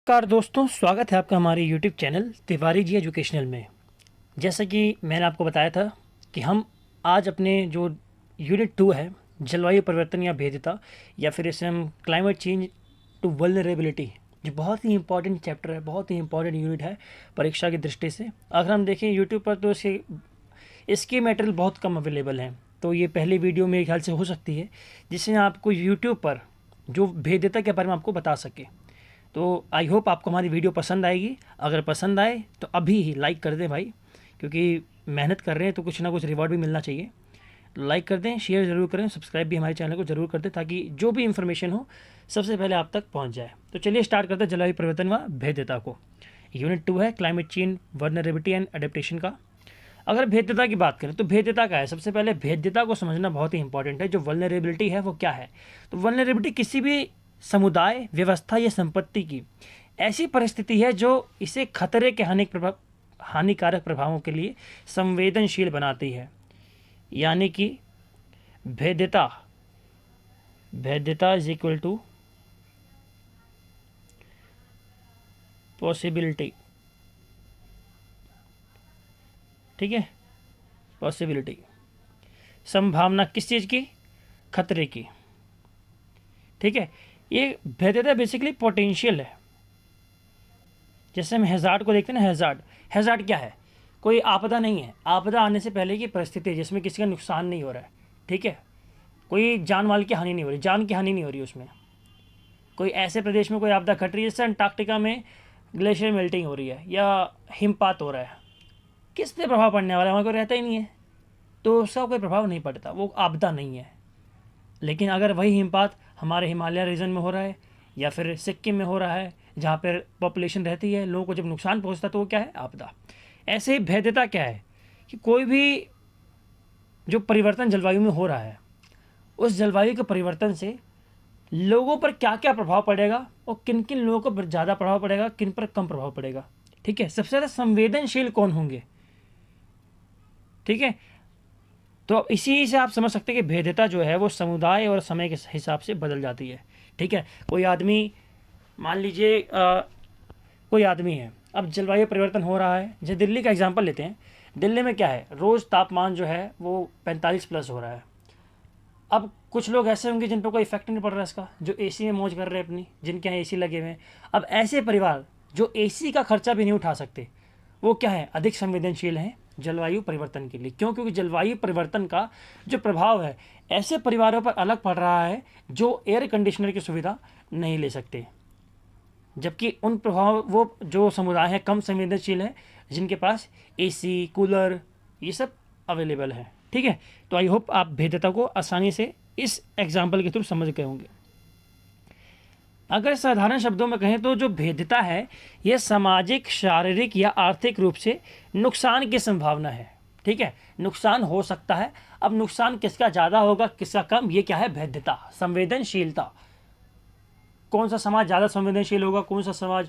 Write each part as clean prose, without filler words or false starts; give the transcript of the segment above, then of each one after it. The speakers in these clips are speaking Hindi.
नमस्कार दोस्तों, स्वागत है आपका हमारे YouTube channel Tiwari ji educational में। जैसा कि मैंने आपको बताया था कि हम आज अपने जो यूनिट 2 है, जलवायु परिवर्तन या भेद्यता, या फिर इसे हम क्लाइमेट चेंज टू वल्नरेबिलिटी, जो बहुत ही इंपॉर्टेंट चैप्टर है, बहुत ही इंपॉर्टेंट यूनिट है परीक्षा की दृष्टि से। अगर हम देखें यूट्यूब पर तो इसके मटेरियल बहुत कम अवेलेबल हैं, तो ये पहली वीडियो मेरे ख्याल से हो सकती है जिससे आपको यूट्यूब पर जो भेद्यता के बारे में आपको बता सके। तो आई होप आपको हमारी वीडियो पसंद आएगी। अगर पसंद आए तो अभी ही लाइक कर दें भाई, क्योंकि मेहनत कर रहे हैं तो कुछ ना कुछ रिवॉर्ड भी मिलना चाहिए। लाइक कर दें, शेयर ज़रूर करें, सब्सक्राइब भी हमारे चैनल को ज़रूर कर दें ताकि जो भी इन्फॉर्मेशन हो सबसे पहले आप तक पहुंच जाए। तो चलिए स्टार्ट करते हैं जलवायु परिवर्तन व भेद्यता को। यूनिट 2 है climate change vulnerability and adaptation का। अगर भेद्यता की बात करें तो भेद्यता क्या है, सबसे पहले भेद्यता को समझना बहुत ही इंपॉर्टेंट है। जो वल्नरेबिलिटी है वो क्या है? तो वल्नरेबिलिटी किसी भी समुदाय, व्यवस्था या संपत्ति की ऐसी परिस्थिति है जो इसे खतरे के हानिकारक प्रभावों के लिए संवेदनशील बनाती है। यानी कि भेद्यता इज इक्वल टू पॉसिबिलिटी। ठीक है, पॉसिबिलिटी, संभावना किस चीज़ की? खतरे की। ठीक है, ये भेद्यता बेसिकली पोटेंशियल है। जैसे हम हैज़ार्ड को देखते हैं ना, हैज़ार्ड क्या है? कोई आपदा नहीं है, आपदा आने से पहले की परिस्थिति जिसमें किसी का नुकसान नहीं हो रहा है। ठीक है, कोई जान माल की हानि नहीं हो रही, जान की हानि नहीं हो रही उसमें। कोई ऐसे प्रदेश में कोई आपदा घट रही है जैसे अंटार्कटिका में ग्लेशियर मेल्टिंग हो रही है या हिमपात हो रहा है, किस पे प्रभाव पड़ने वाला है? वहाँ कोई रहता ही नहीं है, तो उसका कोई प्रभाव नहीं पड़ता, वो आपदा नहीं है। लेकिन अगर वही हिमपात हमारे हिमालय रीजन में हो रहा है या फिर सिक्किम में हो रहा है जहाँ पर पॉपुलेशन रहती है, लोगों को जब नुकसान पहुँचता तो वो क्या है? आपदा। ऐसे ही भेद्यता क्या है कि कोई भी जो परिवर्तन जलवायु में हो रहा है, उस जलवायु के परिवर्तन से लोगों पर क्या क्या प्रभाव पड़ेगा और किन किन लोगों को ज़्यादा प्रभाव पड़ेगा, किन पर कम प्रभाव पड़ेगा। ठीक है, सबसे ज़्यादा संवेदनशील कौन होंगे? ठीक है, तो इसी से आप समझ सकते हैं कि भेद्यता जो है वो समुदाय और समय के हिसाब से बदल जाती है। ठीक है, कोई आदमी, मान लीजिए कोई आदमी है, अब जलवायु परिवर्तन हो रहा है। जैसे दिल्ली का एग्जांपल लेते हैं, दिल्ली में क्या है, रोज़ तापमान जो है वो 45 प्लस हो रहा है। अब कुछ लोग ऐसे होंगे जिन पर कोई इफेक्ट नहीं पड़ रहा इसका, जो एसी में मौज कर रहे हैं अपनी, जिनके यहाँ एसी लगे हुए हैं। अब ऐसे परिवार जो एसी का खर्चा भी नहीं उठा सकते, वो क्या है? अधिक संवेदनशील हैं जलवायु परिवर्तन के लिए। क्यों? क्योंकि जलवायु परिवर्तन का जो प्रभाव है ऐसे परिवारों पर अलग पड़ रहा है जो एयर कंडीशनर की सुविधा नहीं ले सकते, जबकि उन प्रभाव वो जो समुदाय है कम संवेदनशील है जिनके पास एसी, कूलर ये सब अवेलेबल है। ठीक है, तो आई होप आप भेद्यता को आसानी से इस एग्जाम्पल के थ्रू समझ गए होंगे। अगर साधारण शब्दों में कहें तो जो भेद्यता है यह सामाजिक, शारीरिक या आर्थिक रूप से नुकसान की संभावना है। ठीक है, नुकसान हो सकता है। अब नुकसान किसका ज़्यादा होगा, किसका कम, ये क्या है? भेद्यता, संवेदनशीलता। कौन सा समाज ज़्यादा संवेदनशील होगा, कौन सा समाज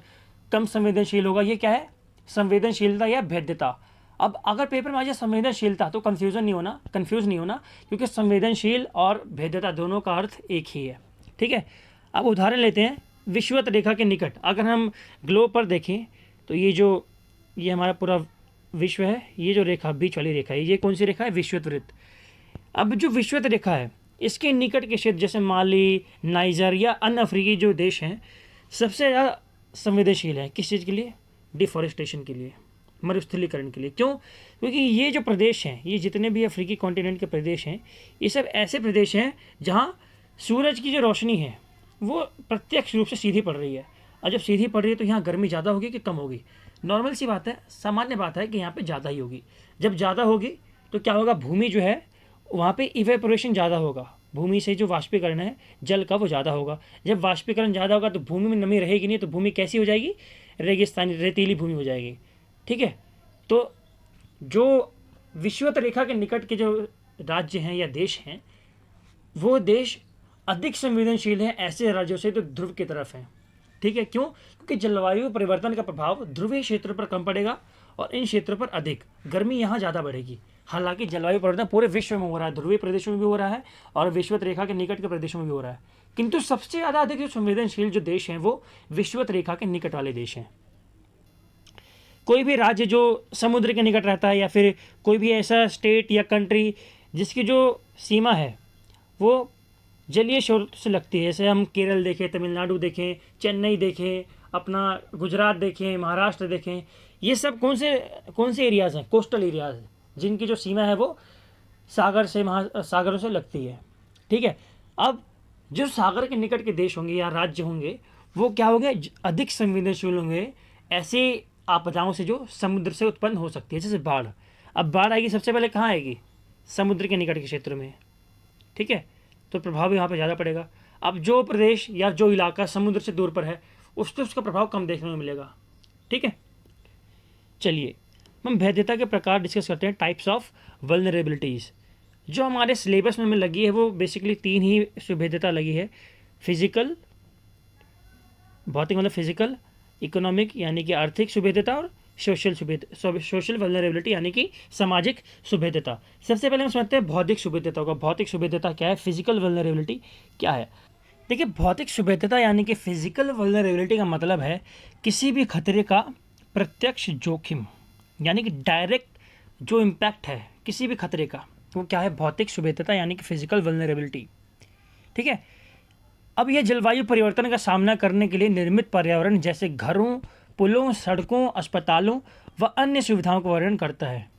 कम संवेदनशील होगा, ये क्या है? संवेदनशीलता या भेद्यता। अब अगर पेपर में आ जाए संवेदनशीलता तो कंफ्यूज नहीं होना, क्योंकि संवेदनशील और भेद्यता दोनों का अर्थ एक ही है। ठीक है, अब उदाहरण लेते हैं विषुवत रेखा के निकट। अगर हम ग्लोब पर देखें तो ये हमारा पूरा विश्व है, ये जो रेखा बीच वाली रेखा है, ये कौन सी रेखा है? विषुवत वृत्त। अब जो विषुवत रेखा है इसके निकट के क्षेत्र जैसे माली, नाइजर या अन्य अफ्रीकी जो देश हैं सबसे ज़्यादा संवेदनशील है। किस चीज़ के लिए? डिफॉरेस्टेशन के लिए, मरुस्थलीकरण के लिए। क्यों? क्योंकि ये जो प्रदेश हैं, ये जितने भी अफ्रीकी कॉन्टिनेंट के प्रदेश हैं, ये सब ऐसे प्रदेश हैं जहाँ सूरज की जो रोशनी है वो प्रत्यक्ष रूप से सीधी पड़ रही है। और जब सीधी पड़ रही है तो यहाँ गर्मी ज़्यादा होगी कि कम होगी? नॉर्मल सी बात है, सामान्य बात है कि यहाँ पे ज़्यादा ही होगी। जब ज़्यादा होगी तो क्या होगा? भूमि जो है वहाँ पे इवेपोरेशन ज़्यादा होगा, भूमि से जो वाष्पीकरण है जल का वो ज़्यादा होगा। जब वाष्पीकरण ज़्यादा होगा तो भूमि में नमी रहेगी नहीं, तो भूमि कैसी हो जाएगी? रेगिस्तानी, रेतीली भूमि हो जाएगी। ठीक है, तो जो विषुवत रेखा के निकट के जो राज्य हैं या देश हैं, वो देश अधिक संवेदनशील हैं ऐसे राज्यों से जो ध्रुव की तरफ हैं। ठीक है, क्यों? क्योंकि जलवायु परिवर्तन का प्रभाव ध्रुवीय क्षेत्रों पर कम पड़ेगा और इन क्षेत्रों पर अधिक, गर्मी यहाँ ज़्यादा बढ़ेगी। हालांकि जलवायु परिवर्तन पूरे विश्व में हो रहा है, ध्रुवीय प्रदेशों में भी हो रहा है और विषुवत रेखा के निकट के प्रदेशों में भी हो रहा है। किंतु सबसे ज़्यादा अधिक जो संवेदनशील जो देश हैं वो विषुवत रेखा के निकट वाले देश हैं। कोई भी राज्य जो समुद्र के निकट रहता है या फिर कोई भी ऐसा स्टेट या कंट्री जिसकी जो सीमा है वो जलीय स्रोत से लगती है, जैसे हम केरल देखें, तमिलनाडु देखें, चेन्नई देखें, अपना गुजरात देखें, महाराष्ट्र देखें, ये सब कौन से एरियाज़ हैं? कोस्टल एरियाज़, जिनकी जो सीमा है वो सागरों से लगती है। ठीक है, अब जो सागर के निकट के देश होंगे या राज्य होंगे वो क्या होंगे? अधिक संवेदनशील होंगे ऐसे आपदाओं से जो समुद्र से उत्पन्न हो सकती है, जैसे बाढ़। अब बाढ़ आएगी सबसे पहले कहाँ आएगी? समुद्र के निकट के क्षेत्र में। ठीक है, तो प्रभाव यहाँ पर ज़्यादा पड़ेगा। अब जो प्रदेश या जो इलाका समुद्र से दूर पर है उस पर उसका प्रभाव कम देखने में मिलेगा। ठीक है, चलिए हम भेद्यता के प्रकार डिस्कस करते हैं, टाइप्स ऑफ वल्नरेबिलिटीज़। जो हमारे सिलेबस में लगी है वो बेसिकली 3 ही भेद्यता लगी है। फिजिकल, भौतिक मतलब फिजिकल, इकोनॉमिक यानी कि आर्थिक सुभेद्यता, और सोशल वल्नरेबिलिटी यानी कि सामाजिक सुभेद्यता। सबसे पहले हम समझते हैं भौतिक सुभेद्यता का। भौतिक सुभेद्यता क्या है? फिजिकल वल्नरेबिलिटी क्या है? देखिए, भौतिक सुभेद्यता यानी कि फिजिकल वल्नरेबिलिटी का मतलब है किसी भी खतरे का प्रत्यक्ष जोखिम, यानी कि डायरेक्ट जो इम्पैक्ट है किसी भी खतरे का, वो क्या है? भौतिक सुभेद्यता यानी कि फिजिकल वल्नरेबिलिटी। ठीक है, अब यह जलवायु परिवर्तन का सामना करने के लिए निर्मित पर्यावरण जैसे घरों, पुलों, सड़कों, अस्पतालों व अन्य सुविधाओं का वर्णन करता है।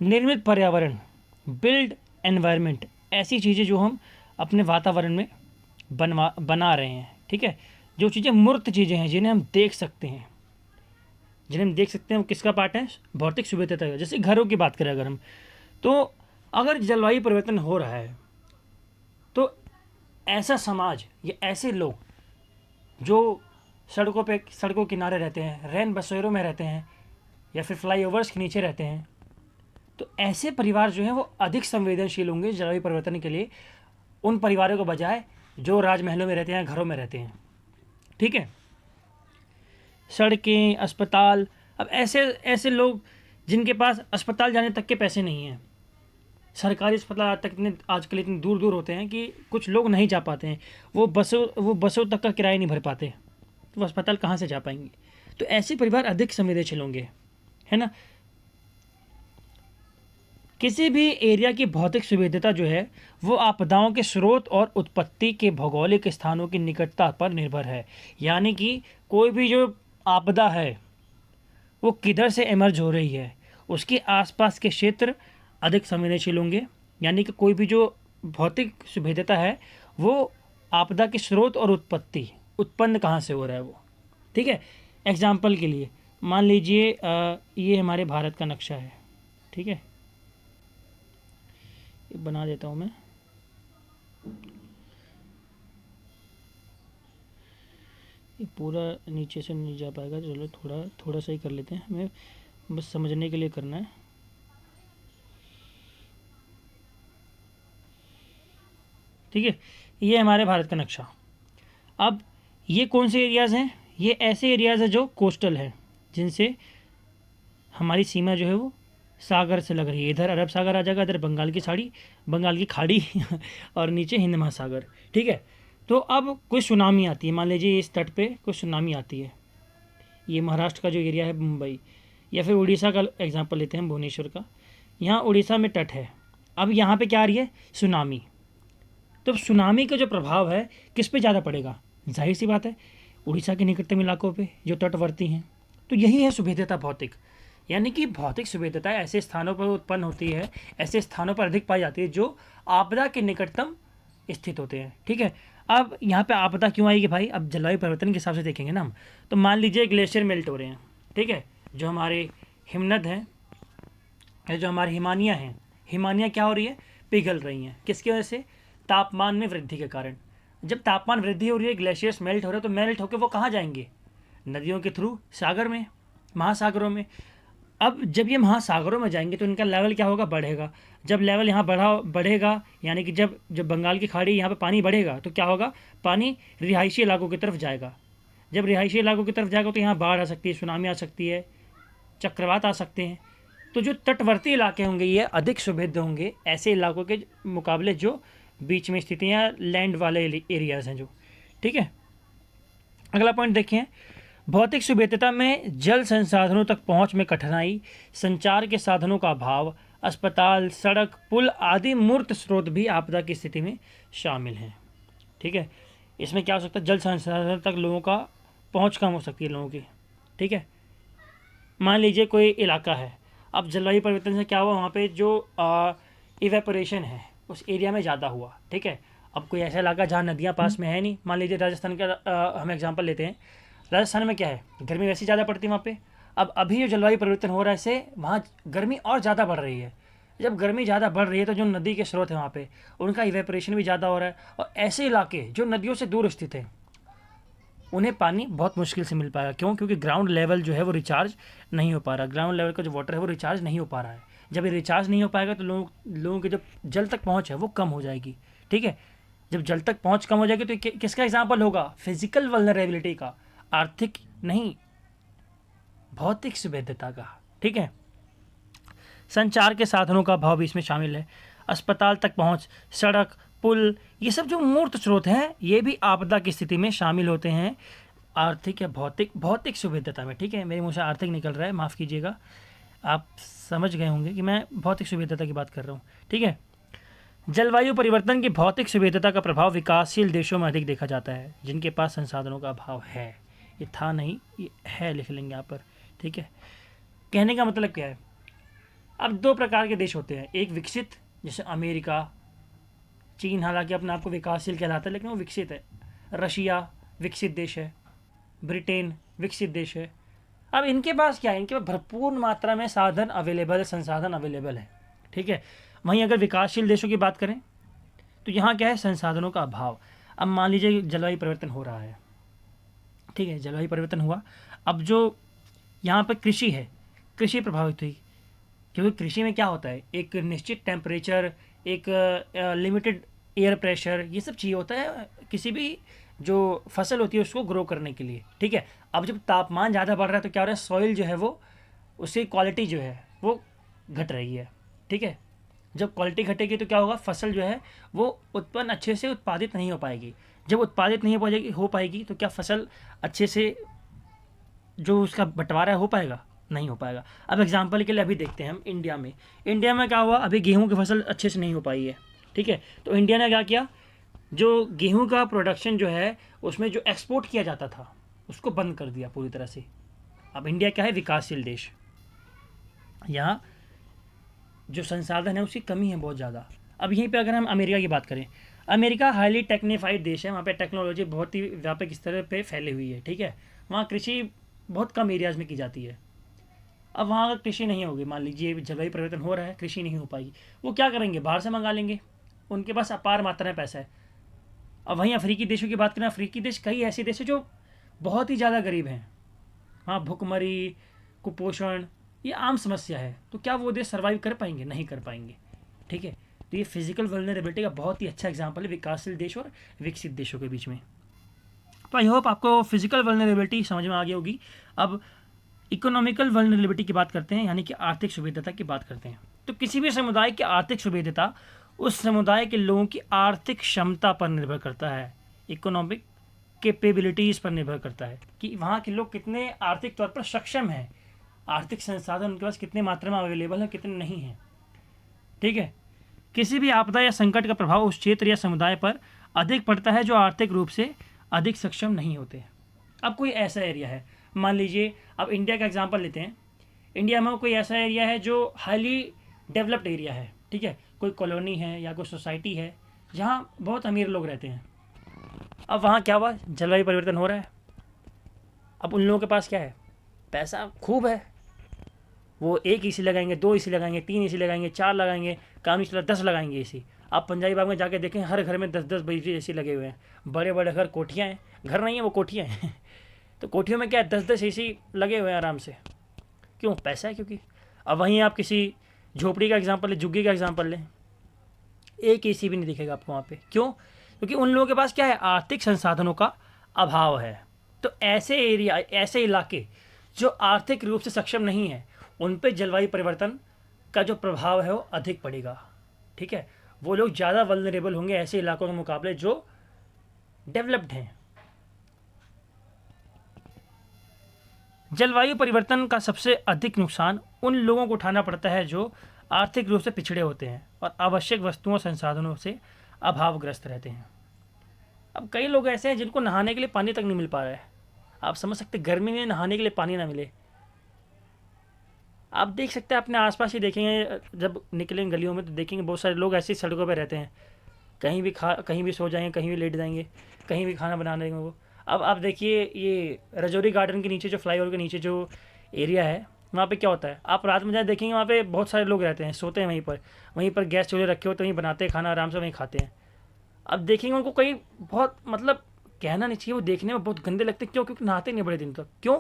निर्मित पर्यावरण, बिल्ड एनवायरनमेंट, ऐसी चीज़ें जो हम अपने वातावरण में बना रहे हैं। ठीक है, जो चीज़ें मूर्त चीज़ें हैं जिन्हें हम देख सकते हैं, वो किसका पार्ट है? भौतिक सुभेद्यता का। जैसे घरों की बात करें अगर हम, तो अगर जलवायु परिवर्तन हो रहा है तो ऐसा समाज या ऐसे लोग जो सड़कों किनारे रहते हैं, रैन बसेरों में रहते हैं या फिर फ्लाईओवर्स के नीचे रहते हैं, तो ऐसे परिवार जो हैं वो अधिक संवेदनशील होंगे जलवायु परिवर्तन के लिए उन परिवारों को बजाय जो राजमहलों में रहते हैं, घरों में रहते हैं। ठीक है, सड़कें, अस्पताल, अब ऐसे लोग जिनके पास अस्पताल जाने तक के पैसे नहीं हैं, सरकारी अस्पताल आजकल इतने दूर दूर होते हैं कि कुछ लोग नहीं जा पाते हैं, वो बसों तक का किराया नहीं भर पाते, तो वो अस्पताल कहाँ से जा पाएंगे? तो ऐसे परिवार अधिक संवेदनशील होंगे, है ना। किसी भी एरिया की भौतिक सुवेद्यता जो है वो आपदाओं के स्रोत और उत्पत्ति के भौगोलिक स्थानों की निकटता पर निर्भर है। यानी कि कोई भी जो आपदा है वो किधर से इमर्ज हो रही है, उसके आसपास के क्षेत्र अधिक संवेदनशील होंगे। यानी कि कोई भी जो भौतिक सुभेद्यता है वो आपदा के स्रोत और उत्पन्न कहाँ से हो रहा है वो। ठीक है, एग्जाम्पल के लिए मान लीजिए ये हमारे भारत का नक्शा है। ठीक है, ये बना देता हूँ मैं। ये पूरा नीचे से नहीं जा पाएगा, चलो थोड़ा सा ही कर लेते हैं, हमें बस समझने के लिए करना है। ठीक है, ये हमारे भारत का नक्शा। अब ये कौन से एरियाज़ हैं? ये ऐसे एरियाज़ हैं जो कोस्टल है, जिनसे हमारी सीमा जो है वो सागर से लग रही है। इधर अरब सागर आ जाएगा, इधर बंगाल की खाड़ी और नीचे हिंद महासागर। ठीक है, तो अब कोई सुनामी आती है, मान लीजिए इस तट पे कोई सुनामी आती है, ये महाराष्ट्र का जो एरिया है मुंबई, या फिर उड़ीसा का एग्जांपल लेते हैं, भुवनेश्वर का। यहाँ उड़ीसा में तट है, अब यहाँ पे क्या आ रही है? सुनामी। तो सुनामी का जो प्रभाव है किस पे ज़्यादा पड़ेगा? जाहिर सी बात है उड़ीसा के निकटतम इलाकों पे जो तटवर्ती हैं। तो यही है सुभेद्यता भौतिक, यानी कि भौतिक सुभेद्यता ऐसे स्थानों पर उत्पन्न होती है, ऐसे स्थानों पर अधिक पाई जाती है जो आपदा के निकटतम स्थित होते हैं। ठीक है, अब यहाँ पे आपदा क्यों आएगी भाई? अब जलवायु परिवर्तन के हिसाब से देखेंगे ना हम, तो मान लीजिए ग्लेशियर मेल्ट हो रहे हैं। ठीक है, जो हमारे हिमनद हैं, जो हमारे हिमानियाँ हैं, हिमानियाँ क्या हो रही है? पिघल रही हैं। किसकी वजह से? तापमान में वृद्धि के कारण। जब तापमान वृद्धि हो रही है, ग्लेशियर्स मेल्ट हो रहे हैं, तो मेल्ट होकर वो कहाँ जाएंगे? नदियों के थ्रू सागर में, महासागरों में। अब जब ये महासागरों में जाएंगे तो इनका लेवल क्या होगा? बढ़ेगा। जब लेवल यहाँ बढ़ेगा, यानी कि जब बंगाल की खाड़ी यहाँ पे पानी बढ़ेगा तो क्या होगा? पानी रिहायशी इलाकों की तरफ जाएगा। जब रिहायशी इलाकों की तरफ जाएगा तो यहाँ बाढ़ आ सकती है, सुनामी आ सकती है, चक्रवात आ सकते हैं। तो जो तटवर्ती इलाके होंगे ये अधिक सुभेद्य होंगे ऐसे इलाकों के मुकाबले जो बीच में स्थित हैं या लैंड वाले एरियाज़ हैं जो, ठीक है। अगला पॉइंट देखिए, भौतिक सुभेद्यता में जल संसाधनों तक पहुंच में कठिनाई, संचार के साधनों का अभाव, अस्पताल, सड़क, पुल आदि मूर्त स्रोत भी आपदा की स्थिति में शामिल हैं, ठीक है। इसमें क्या हो सकता है, जल संसाधन तक लोगों का पहुंच कम हो सकती है लोगों की, ठीक है। मान लीजिए कोई इलाका है, अब जलवायु परिवर्तन से क्या हुआ, वहाँ पे जो इवेपोरेशन है उस एरिया में ज़्यादा हुआ, ठीक है। अब कोई ऐसा इलाका जहाँ नदियाँ पास में है नहीं, मान लीजिए राजस्थान का हम एग्जांपल लेते हैं। राजस्थान में क्या है, गर्मी वैसी ज़्यादा पड़ती है वहाँ पे। अब अभी जो जलवायु परिवर्तन हो रहा है इससे वहाँ गर्मी और ज़्यादा बढ़ रही है। जब गर्मी ज़्यादा बढ़ रही है तो जो नदी के स्रोत हैं वहाँ पे उनका इवेपोरेशन भी ज़्यादा हो रहा है, और ऐसे इलाके जो नदियों से दूर स्थित हैं उन्हें पानी बहुत मुश्किल से मिल पाएगा। क्यों? क्योंकि ग्राउंड लेवल जो है वो रिचार्ज नहीं हो पा रहा, ग्राउंड लेवल का जो वाटर है वो रिचार्ज नहीं हो पा रहा है। जब ये रिचार्ज नहीं हो पाएगा तो लोगों की जो जल तक पहुँच है वो कम हो जाएगी, ठीक है। जब जल तक पहुँच कम हो जाएगी तो किसका एग्जाम्पल होगा, फिजिकल वल्नरेबिलिटी का, आर्थिक नहीं, भौतिक सुभेद्यता का, ठीक है। संचार के साधनों का अभाव भी इसमें शामिल है। अस्पताल तक पहुंच, सड़क, पुल, ये सब जो मूर्त स्रोत हैं ये भी आपदा की स्थिति में शामिल होते हैं आर्थिक या भौतिक सुभेद्यता में, ठीक है। मेरे मुँह से आर्थिक निकल रहा है, माफ़ कीजिएगा, आप समझ गए होंगे कि मैं भौतिक सुभेद्यता की बात कर रहा हूँ, ठीक है। जलवायु परिवर्तन की भौतिक सुभेद्यता का प्रभाव विकासशील देशों में अधिक देखा जाता है जिनके पास संसाधनों का अभाव है। ये था नहीं, ये है, लिख लेंगे यहाँ पर, ठीक है। कहने का मतलब क्या है, अब दो प्रकार के देश होते हैं, एक विकसित जैसे अमेरिका, चीन हालांकि अपने आप को विकासशील कहलाता है लेकिन वो विकसित है, रशिया विकसित देश है, ब्रिटेन विकसित देश है। अब इनके पास क्या है, इनके पास भरपूर मात्रा में साधन अवेलेबल है, संसाधन अवेलेबल है, ठीक है। वहीं अगर विकासशील देशों की बात करें तो यहाँ क्या है, संसाधनों का अभाव। अब मान लीजिए जलवायु परिवर्तन हो रहा है, ठीक है, जलवायु परिवर्तन हुआ, अब जो यहाँ पर कृषि है, कृषि प्रभावित हुई, क्योंकि कृषि में क्या होता है, एक निश्चित टेम्परेचर, एक लिमिटेड एयर प्रेशर, ये सब चाहिए होता है किसी भी जो फसल होती है उसको ग्रो करने के लिए, ठीक है। अब जब तापमान ज़्यादा बढ़ रहा है तो क्या हो रहा है, सॉइल जो है वो, उसकी क्वालिटी जो है वो घट रही है, ठीक है। जब क्वालिटी घटेगी तो क्या होगा, फसल जो है वो उत्पन्न अच्छे से उत्पादित नहीं हो पाएगी। जब उत्पादित नहीं हो पाएगी तो क्या फसल अच्छे से जो उसका बंटवारा हो पाएगा, नहीं हो पाएगा। अब एग्जांपल के लिए अभी देखते हैं हम इंडिया में क्या हुआ, अभी गेहूं की फसल अच्छे से नहीं हो पाई है, ठीक है। तो इंडिया ने क्या किया, जो गेहूं का प्रोडक्शन जो है उसमें जो एक्सपोर्ट किया जाता था उसको बंद कर दिया पूरी तरह से। अब इंडिया क्या है, विकासशील देश, यहाँ जो संसाधन है उसकी कमी है बहुत ज़्यादा। अब यहीं पे अगर हम अमेरिका की बात करें, अमेरिका हाईली टेक्निफाइड देश है, वहाँ पे टेक्नोलॉजी बहुत ही व्यापक स्तर पे फैली हुई है, ठीक है। वहाँ कृषि बहुत कम एरियाज़ में की जाती है। अब वहाँ अगर कृषि नहीं होगी, मान लीजिए जलवायु परिवर्तन हो रहा है, कृषि नहीं हो पाएगी, वो क्या करेंगे, बाहर से मंगा लेंगे, उनके पास अपार मात्रा में पैसा है। अब वहीं अफ्रीकी देशों की बात करें, अफ्रीकी देश कई ऐसे देश हैं जो बहुत ही ज़्यादा गरीब हैं, हाँ, भुखमरी, कुपोषण ये आम समस्या है, तो क्या वो देश सर्वाइव कर पाएंगे, नहीं कर पाएंगे, ठीक है। तो ये फिजिकल वल्नरेबिलिटी का बहुत ही अच्छा एग्जाम्पल है विकासशील देश और विकसित देशों के बीच में। तो आई होप आपको फिजिकल वल्नरेबिलिटी समझ में आ गई होगी। अब इकोनॉमिकल वल्नरेबिलिटी की बात करते हैं, यानी कि आर्थिक सुभेद्यता की बात करते हैं। तो किसी भी समुदाय की आर्थिक सुभेद्यता उस समुदाय के लोगों की आर्थिक क्षमता पर निर्भर करता है, इकोनॉमिक कैपेबिलिटीज़ पर निर्भर करता है कि वहाँ के लोग कितने आर्थिक तौर पर सक्षम हैं, आर्थिक संसाधन उनके पास कितने मात्रा में अवेलेबल है, कितने नहीं हैं, ठीक है। किसी भी आपदा या संकट का प्रभाव उस क्षेत्र या समुदाय पर अधिक पड़ता है जो आर्थिक रूप से अधिक सक्षम नहीं होते। अब कोई ऐसा एरिया है, मान लीजिए अब इंडिया का एग्जांपल लेते हैं, इंडिया में कोई ऐसा एरिया है जो हाईली डेवलप्ड एरिया है, ठीक है, कोई कॉलोनी है या कोई सोसाइटी है जहाँ बहुत अमीर लोग रहते हैं। अब वहाँ क्या हुआ, जलवायु परिवर्तन हो रहा है, अब उन लोगों के पास क्या है, पैसा खूब है, वो 1 AC लगाएंगे, 2 AC लगाएंगे, 3 AC लगाएंगे, 4 लगाएंगे, काम नहीं चला 10 लगाएंगे AC। आप पंजाबी बाग में जाके देखें, हर घर में 10-10 AC लगे हुए हैं, बड़े बड़े घर, कोठियाँ हैं, घर नहीं है वो कोठियाँ हैं तो कोठियों में क्या है, 10-10 AC लगे हुए हैं आराम से, क्यों, पैसा है क्योंकि। अब वहीं आप किसी झोपड़ी का एग्जाम्पल लें, झुग्गी का एग्जाम्पल लें, 1 AC भी नहीं दिखेगा आपको वहाँ पे, क्यों, क्योंकि उन लोगों के पास क्या है, आर्थिक संसाधनों का अभाव है। तो ऐसे एरिया, ऐसे इलाके जो आर्थिक रूप से सक्षम नहीं है, उन पे जलवायु परिवर्तन का जो प्रभाव है वो अधिक पड़ेगा, ठीक है। वो लोग ज़्यादा वल्नरेबल होंगे ऐसे इलाकों के मुकाबले जो डेवलप्ड हैं। जलवायु परिवर्तन का सबसे अधिक नुकसान उन लोगों को उठाना पड़ता है जो आर्थिक रूप से पिछड़े होते हैं और आवश्यक वस्तुओं संसाधनों से अभावग्रस्त रहते हैं। अब कई लोग ऐसे हैं जिनको नहाने के लिए पानी तक नहीं मिल पा रहा है। आप समझ सकते, गर्मी में नहाने के लिए पानी ना मिले। आप देख सकते हैं अपने आसपास ही देखेंगे, जब निकलेंगे गलियों में तो देखेंगे बहुत सारे लोग ऐसी सड़कों पर रहते हैं, कहीं भी सो जाएंगे, कहीं भी लेट जाएंगे, कहीं भी खाना बना देंगे वो। अब आप देखिए ये रजौरी गार्डन के नीचे जो फ्लाईओवर के नीचे जो एरिया है, वहाँ पे क्या होता है, आप रात में जाए देखेंगे वहाँ पे बहुत सारे लोग रहते हैं, सोते हैं वहीं पर गैस चूल्हे रखे होते हैं, वहीं बनाते हैं खाना, आराम से वहीं खाते हैं। अब देखेंगे उनको कई बहुत मतलब कहना नहीं चाहिए, वो देखने में बहुत गंदे लगते हैं। क्यों? क्योंकि नहाते नहीं बड़े दिन तक। क्यों?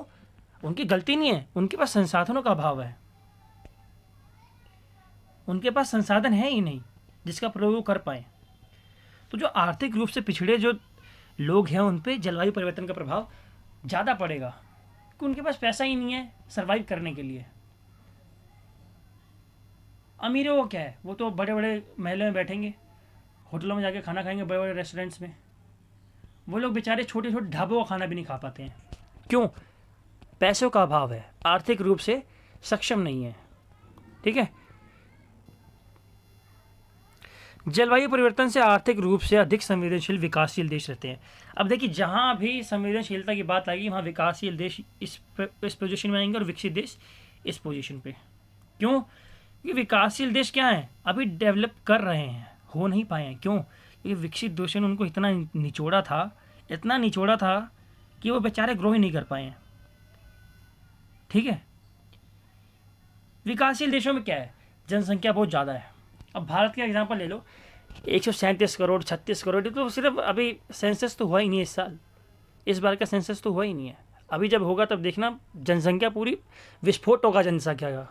उनकी गलती नहीं है, उनके पास संसाधनों का अभाव है। उनके पास संसाधन है ही नहीं जिसका प्रयोग वो कर पाए। तो जो आर्थिक रूप से पिछड़े जो लोग हैं उन पे जलवायु परिवर्तन का प्रभाव ज़्यादा पड़ेगा, क्योंकि उनके पास पैसा ही नहीं है सर्वाइव करने के लिए। अमीरों को क्या है, वो तो बड़े बड़े महलों में बैठेंगे, होटलों में जाके खाना खाएंगे, बड़े बड़े रेस्टोरेंट्स में। वो लोग बेचारे छोटे छोटे ढाबों का खाना भी नहीं खा पाते हैं। क्यों? पैसों का अभाव है, आर्थिक रूप से सक्षम नहीं है। ठीक है। जलवायु परिवर्तन से आर्थिक रूप से अधिक संवेदनशील विकासशील देश रहते हैं। अब देखिए, जहाँ भी संवेदनशीलता की बात आएगी वहाँ विकासशील देश इस पोजीशन में आएंगे और विकसित देश इस पोजीशन पे। क्यों? क्योंकि विकासशील देश क्या हैं, अभी डेवलप कर रहे हैं, हो नहीं पाए हैं। क्यों? क्योंकि विकसित देशों ने उनको इतना निचोड़ा था, इतना निचोड़ा था कि वो बेचारे ग्रो ही नहीं कर पाए हैं। ठीक है। विकासशील देशों में क्या है, जनसंख्या बहुत ज़्यादा है। अब भारत का एग्जांपल ले लो, 137 करोड़ 36 करोड़, तो सिर्फ अभी सेंसस तो हुआ ही नहीं इस साल, इस बार का सेंसस तो हुआ ही नहीं है। अभी जब होगा तब देखना जनसंख्या पूरी विस्फोट होगा जनसंख्या का।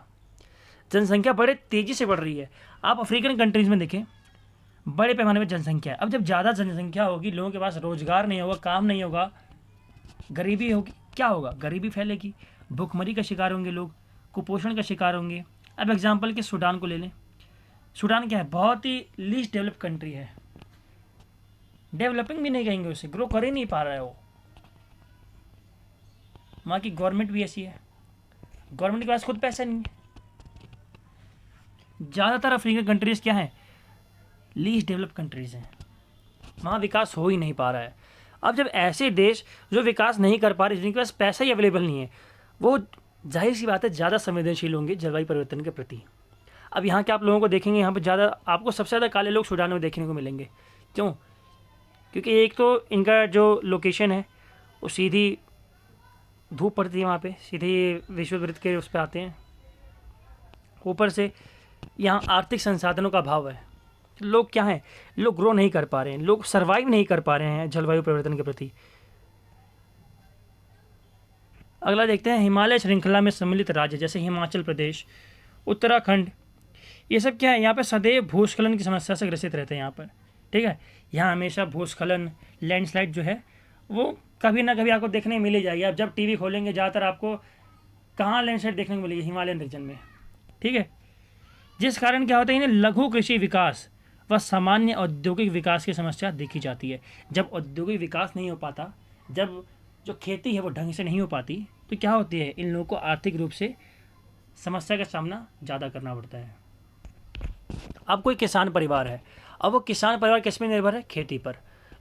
जनसंख्या बड़े तेज़ी से बढ़ रही है। आप अफ्रीकन कंट्रीज़ में देखें, बड़े पैमाने पर जनसंख्या है। अब जब ज़्यादा जनसंख्या होगी, लोगों के पास रोज़गार नहीं होगा, काम नहीं होगा, गरीबी होगी, क्या होगा, गरीबी फैलेगी, भूखमरी का शिकार होंगे लोग, कुपोषण का शिकार होंगे। अब एग्जाम्पल के सूडान को ले लें। सूडान क्या है, बहुत ही लीस्ट डेवलप कंट्री है, डेवलपिंग भी नहीं कहेंगे उसे, ग्रो कर ही नहीं पा रहा है वो। वहाँ की गवर्नमेंट भी ऐसी है, गवर्नमेंट के पास खुद पैसा नहीं है। ज़्यादातर अफ्रीकन कंट्रीज़ क्या हैं, लीस्ट डेवलप कंट्रीज़ हैं, वहाँ विकास हो ही नहीं पा रहा है। अब जब ऐसे देश जो विकास नहीं कर पा रहे, जिनके पास पैसा ही अवेलेबल नहीं है, वो जाहिर सी बात है ज़्यादा संवेदनशील होंगे जलवायु परिवर्तन के प्रति। अब यहाँ के आप लोगों को देखेंगे, यहाँ पर ज़्यादा आपको सबसे ज़्यादा काले लोग सूडान में देखने को मिलेंगे। क्यों? क्योंकि एक तो इनका जो लोकेशन है वो सीधी धूप पड़ती है वहाँ पे, सीधे विषुववृत्त के उस पर आते हैं। ऊपर से यहाँ आर्थिक संसाधनों का अभाव है। लोग क्या हैं, लोग ग्रो नहीं कर पा रहे हैं, लोग सर्वाइव नहीं कर पा रहे हैं जलवायु परिवर्तन के प्रति। अगला देखते हैं, हिमालय श्रृंखला में सम्मिलित राज्य जैसे हिमाचल प्रदेश, उत्तराखंड, ये सब क्या है, यहाँ पे सदैव भूस्खलन की समस्या से ग्रसित रहते हैं यहाँ पर। ठीक है। यहाँ हमेशा भूस्खलन, लैंडस्लाइड जो है वो कभी ना कभी आपको देखने मिल ही जाएगी। आप जब टीवी खोलेंगे ज़्यादातर आपको कहाँ लैंडस्लाइड देखने को मिलेगी, हिमालयन रीजन में। ठीक है। जिस कारण क्या होता है, इन्हें लघु कृषि विकास व सामान्य औद्योगिक विकास की समस्या देखी जाती है। जब औद्योगिक विकास नहीं हो पाता, जब जो खेती है वो ढंग से नहीं हो पाती, तो क्या होती है, इन लोगों को आर्थिक रूप से समस्या का सामना ज़्यादा करना पड़ता है। अब कोई किसान परिवार है, अब वो किसान परिवार किस पे निर्भर है, खेती पर।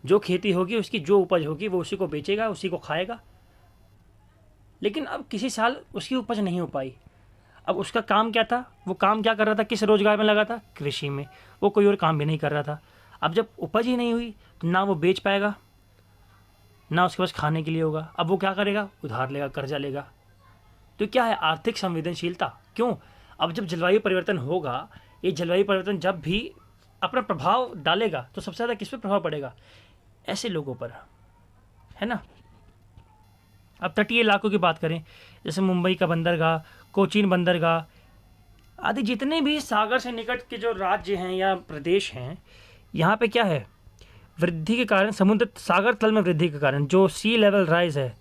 जो खेती होगी, उसकी जो उपज होगी वो उसी को बेचेगा, उसी को खाएगा। लेकिन अब किसी साल उसकी उपज नहीं हो पाई। अब उसका काम क्या था, वो काम क्या कर रहा था, किस रोजगार में लगा था, कृषि में। वो कोई और काम भी नहीं कर रहा था। अब जब उपज ही नहीं हुई तो ना वो बेच पाएगा, ना उसके पास खाने के लिए होगा। अब वो क्या करेगा, उधार लेगा, कर्जा लेगा। तो क्या है, आर्थिक संवेदनशीलता। क्यों? अब जब जलवायु परिवर्तन होगा, ये जलवायु परिवर्तन जब भी अपना प्रभाव डालेगा तो सबसे ज़्यादा किस पर प्रभाव पड़ेगा, ऐसे लोगों पर, है ना। अब तटीय इलाकों की बात करें, जैसे मुंबई का बंदरगाह, कोचीन बंदरगाह आदि, जितने भी सागर से निकट के जो राज्य हैं या प्रदेश हैं, यहाँ पे क्या है, वृद्धि के कारण, समुद्र सागर तल में वृद्धि के कारण जो सी लेवल राइज है,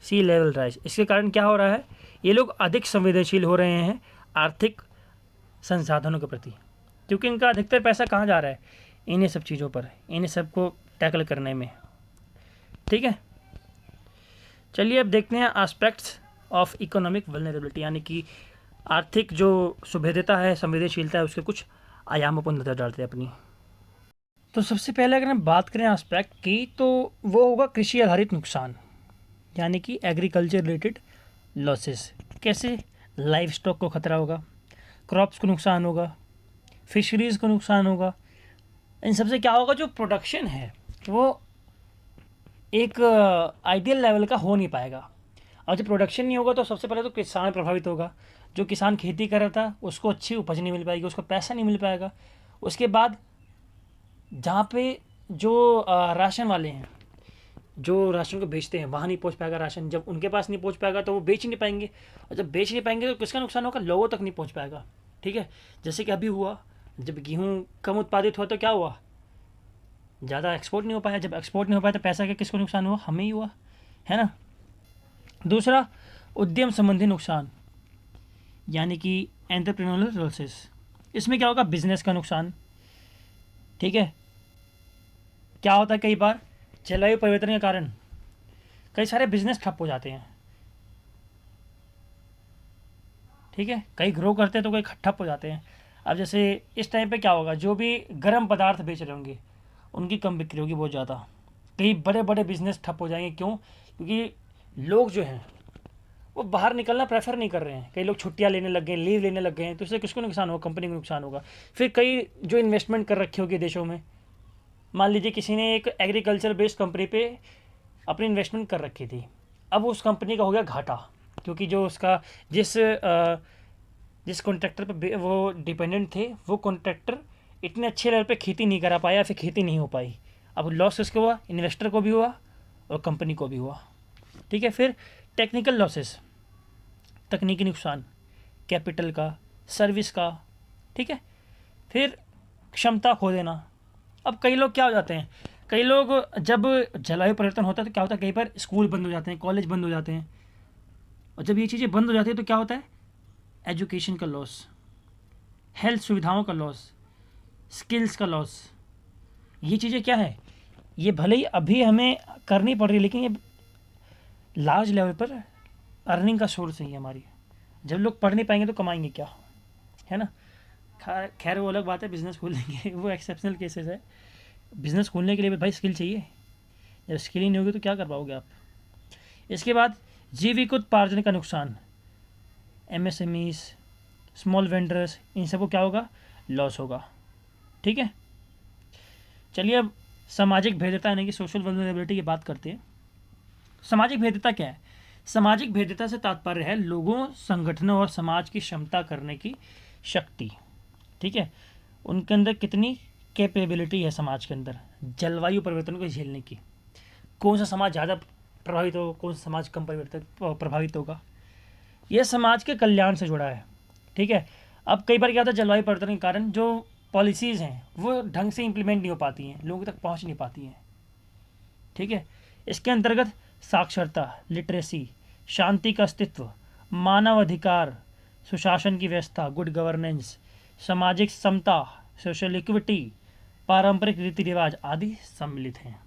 सी लेवल राइज, इसके कारण क्या हो रहा है, ये लोग अधिक संवेदनशील हो रहे हैं आर्थिक संसाधनों के प्रति। क्योंकि इनका अधिकतर पैसा कहाँ जा रहा है, इन्हीं सब चीज़ों पर, इन्हीं सब को टैकल करने में। ठीक है, चलिए अब देखते हैं एस्पेक्ट्स ऑफ इकोनॉमिक वल्नरेबिलिटी, यानी कि आर्थिक जो सुभेद्यता है, संवेदनशीलता है, उसके कुछ आयामों पर नजर डालते हैं अपनी। तो सबसे पहले अगर हम बात करें एस्पेक्ट की, तो वो होगा कृषि आधारित नुकसान, यानी कि एग्रीकल्चर रिलेटेड लॉसेस। कैसे? लाइव स्टॉक को खतरा होगा, क्रॉप्स को नुकसान होगा, फिशरीज़ को नुकसान होगा। इन सबसे क्या होगा, जो प्रोडक्शन है वो एक आइडियल लेवल का हो नहीं पाएगा। और जब प्रोडक्शन नहीं होगा तो सबसे पहले तो किसान प्रभावित होगा। जो किसान खेती कर रहा था उसको अच्छी उपज नहीं मिल पाएगी, उसको पैसा नहीं मिल पाएगा। उसके बाद जहाँ पे जो राशन वाले हैं, जो राशन को बेचते हैं, वहाँ नहीं पहुँच पाएगा राशन। जब उनके पास नहीं पहुँच पाएगा तो वो बेच नहीं पाएंगे, और जब बेच नहीं पाएंगे तो किसका नुकसान होगा, लोगों तक नहीं पहुँच पाएगा। ठीक है, जैसे कि अभी हुआ, जब गेहूँ कम उत्पादित हुआ तो क्या हुआ, ज़्यादा एक्सपोर्ट नहीं हो पाया। जब एक्सपोर्ट नहीं हो पाया तो पैसा का किसको नुकसान हुआ, हमें ही हुआ, है ना। दूसरा, उद्यम संबंधी नुकसान, यानी कि एंटरप्रेन्योरियल लॉसेस। इसमें क्या होगा, बिजनेस का नुकसान। ठीक है, क्या होता है, कई बार जलवायु परिवर्तन के कारण कई सारे बिजनेस ठप हो जाते हैं। ठीक है, कई ग्रो करते हैं तो कई ठप हो जाते हैं। अब जैसे इस टाइम पे क्या होगा, जो भी गर्म पदार्थ बेच रहे होंगे उनकी कम बिक्री होगी बहुत ज़्यादा। कई बड़े बड़े बिजनेस ठप हो जाएंगे। क्यों? क्योंकि लोग जो हैं वो बाहर निकलना प्रेफर नहीं कर रहे हैं। कई लोग छुट्टियां लेने लग गए, लीव लेने लग गए हैं, तो इससे किसको नुकसान होगा, कंपनी को नुकसान होगा। फिर कई जो इन्वेस्टमेंट कर रखी होगी देशों में, मान लीजिए किसी ने एक एग्रीकल्चर बेस्ड कंपनी पे अपनी इन्वेस्टमेंट कर रखी थी, अब उस कंपनी का हो गया घाटा, क्योंकि जो उसका जिस कॉन्ट्रैक्टर पे वो डिपेंडेंट थे, वो कॉन्ट्रैक्टर इतने अच्छे लेवल पे खेती नहीं करा पाया, फिर खेती नहीं हो पाई। अब लॉस किसको हुआ, इन्वेस्टर को भी हुआ और कंपनी को भी हुआ। ठीक है, फिर टेक्निकल लॉसेस, तकनीकी नुकसान, कैपिटल का, सर्विस का। ठीक है, फिर क्षमता खो देना। अब कई लोग क्या हो जाते हैं, कई लोग जब जलवायु परिवर्तन होता है तो क्या होता है, कई बार स्कूल बंद हो जाते हैं, कॉलेज बंद हो जाते हैं। और जब ये चीज़ें बंद हो जाती है तो क्या होता है, एजुकेशन का लॉस, हेल्थ सुविधाओं का लॉस, स्किल्स का लॉस। ये चीज़ें क्या है, ये भले ही अभी हमें करनी पड़ रही है, लेकिन ये लार्ज लेवल पर अर्निंग का सोर्स है हमारी। जब लोग पढ़ नहीं पाएंगे तो कमाएंगे क्या, है ना। खैर वो अलग बात है, बिज़नेस खोल लेंगे वो एक्सेप्शनल केसेस है। बिज़नेस खोलने के लिए भी भाई स्किल चाहिए, जब स्किल ही नहीं होगी तो क्या कर पाओगे आप। इसके बाद जीविक उत्पादन का नुकसान, एमएसएमईज, स्मॉल वेंडर्स, इन सबको क्या होगा, लॉस होगा। ठीक है, चलिए अब सामाजिक भेद्यता यानी कि सोशल वल्नरेबिलिटी की बात करते हैं। सामाजिक भेद्यता क्या है? सामाजिक भेद्यता से तात्पर्य है लोगों, संगठनों और समाज की क्षमता करने की शक्ति। ठीक है, उनके अंदर कितनी कैपेबिलिटी है समाज के अंदर जलवायु परिवर्तन को झेलने की। कौन सा समाज ज़्यादा प्रभावित हो, कौन सा समाज कम प्रभावित होगा, यह समाज के कल्याण से जुड़ा है। ठीक है, अब कई बार क्या होता है, जलवायु परिवर्तन के कारण जो पॉलिसीज़ हैं वो ढंग से इम्प्लीमेंट नहीं हो पाती हैं, लोगों तक पहुंच नहीं पाती हैं। ठीक है, इसके अंतर्गत साक्षरता, लिटरेसी, शांति का अस्तित्व, मानव अधिकार, सुशासन की व्यवस्था, गुड गवर्नेंस, सामाजिक समता, सोशल इक्विटी, पारंपरिक रीति रिवाज आदि सम्मिलित हैं।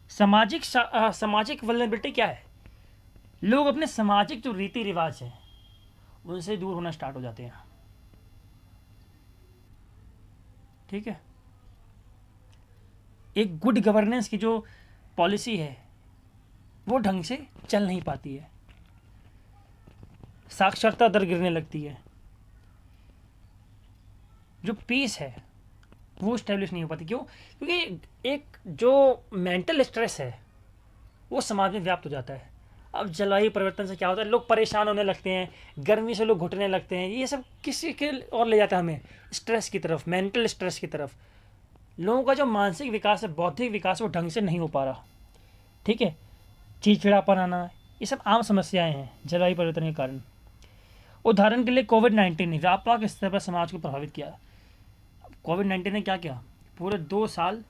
सामाजिक वल्नरेबिलिटी क्या है? लोग अपने सामाजिक जो रीति रिवाज हैं उनसे दूर होना स्टार्ट हो जाते हैं। ठीक है, एक गुड गवर्नेंस की जो पॉलिसी है वो ढंग से चल नहीं पाती है, साक्षरता दर गिरने लगती है, जो पीस है वो स्टेब्लिश नहीं हो पाती। क्यों? क्योंकि एक जो मेंटल स्ट्रेस है वो समाज में व्याप्त हो जाता है। अब जलवायु परिवर्तन से क्या होता है, लोग परेशान होने लगते हैं, गर्मी से लोग घुटने लगते हैं, ये सब किसी के और ले जाता है हमें, स्ट्रेस की तरफ, मेंटल स्ट्रेस की तरफ। लोगों का जो मानसिक विकास है, बौद्धिक विकास, वो ढंग से नहीं हो पा रहा। ठीक है, चिड़चिड़ापन आना, ये सब आम समस्याएं हैं जलवायु परिवर्तन के कारण। उदाहरण के लिए कोविड-19 ने व्यापक स्तर पर समाज को प्रभावित किया। कोविड-19 ने क्या किया, पूरे 2 साल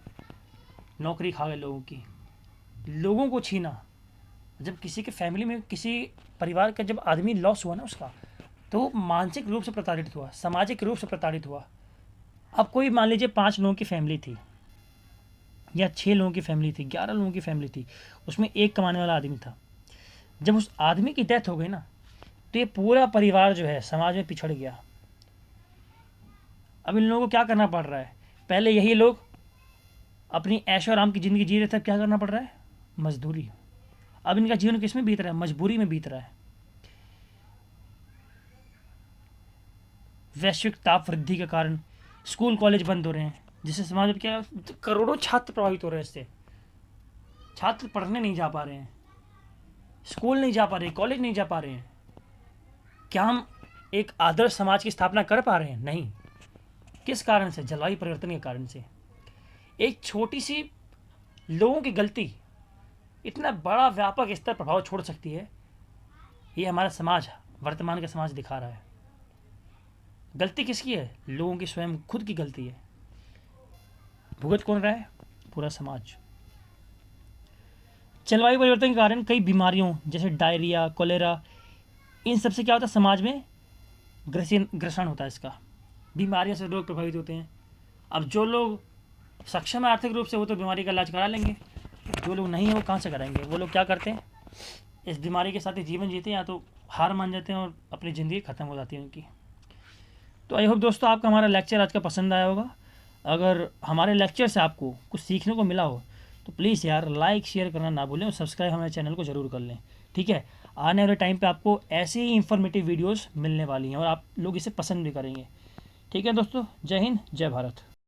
नौकरी खा गए लोगों की, लोगों को छीना। जब किसी के फैमिली में, किसी परिवार का जब आदमी लॉस हुआ ना उसका, तो मानसिक रूप से प्रताड़ित हुआ, सामाजिक रूप से प्रताड़ित हुआ। अब कोई मान लीजिए 5 लोगों की फैमिली थी या 6 लोगों की फैमिली थी, 11 लोगों की फैमिली थी, उसमें एक कमाने वाला आदमी था। जब उस आदमी की डेथ हो गई ना, तो ये पूरा परिवार जो है समाज में पिछड़ गया। अब इन लोगों को क्या करना पड़ रहा है? पहले यही लोग अपनी ऐशो आराम की ज़िंदगी जी रहे थे, अब क्या करना पड़ रहा है? मजदूरी। अब इनका जीवन किस में बीत रहा है? मजबूरी में बीत रहा है। वैश्विक ताप वृद्धि के कारण स्कूल कॉलेज बंद हो रहे हैं, जिससे समाज में क्या, करोड़ों छात्र प्रभावित हो रहे हैं इससे। छात्र पढ़ने नहीं जा पा रहे हैं, स्कूल नहीं जा पा रहे, कॉलेज नहीं जा पा रहे हैं। क्या हम एक आदर्श समाज की स्थापना कर पा रहे हैं? नहीं। किस कारण से? जलवायु परिवर्तन के कारण से। एक छोटी सी लोगों की गलती इतना बड़ा व्यापक स्तर प्रभाव छोड़ सकती है, ये हमारा समाज, वर्तमान का समाज दिखा रहा है। गलती किसकी है? लोगों की, स्वयं खुद की गलती है। भुगत कौन रहा है? पूरा समाज। जलवायु परिवर्तन के कारण कई बीमारियों जैसे डायरिया, कोलेरा, इन सब से क्या होता है? समाज में ग्रसन होता है इसका। बीमारियों से लोग प्रभावित होते हैं। अब जो लोग सक्षम है आर्थिक रूप से, वो तो बीमारी का इलाज करा लेंगे। जो लोग नहीं है वो कहाँ से कराएंगे? वो लोग क्या करते हैं? इस बीमारी के साथ ही जीवन जीते हैं, या तो हार मान जाते हैं और अपनी ज़िंदगी ख़त्म हो जाती है उनकी। तो आई होप दोस्तों आपका हमारा लेक्चर आज का पसंद आया होगा। अगर हमारे लेक्चर से आपको कुछ सीखने को मिला हो तो प्लीज़ यार लाइक शेयर करना ना भूलें और सब्सक्राइब हमारे चैनल को ज़रूर कर लें। ठीक है, आने वाले टाइम पे आपको ऐसे ही इंफॉर्मेटिव वीडियोस मिलने वाली हैं और आप लोग इसे पसंद भी करेंगे। ठीक है दोस्तों, जय हिंद, जय भारत।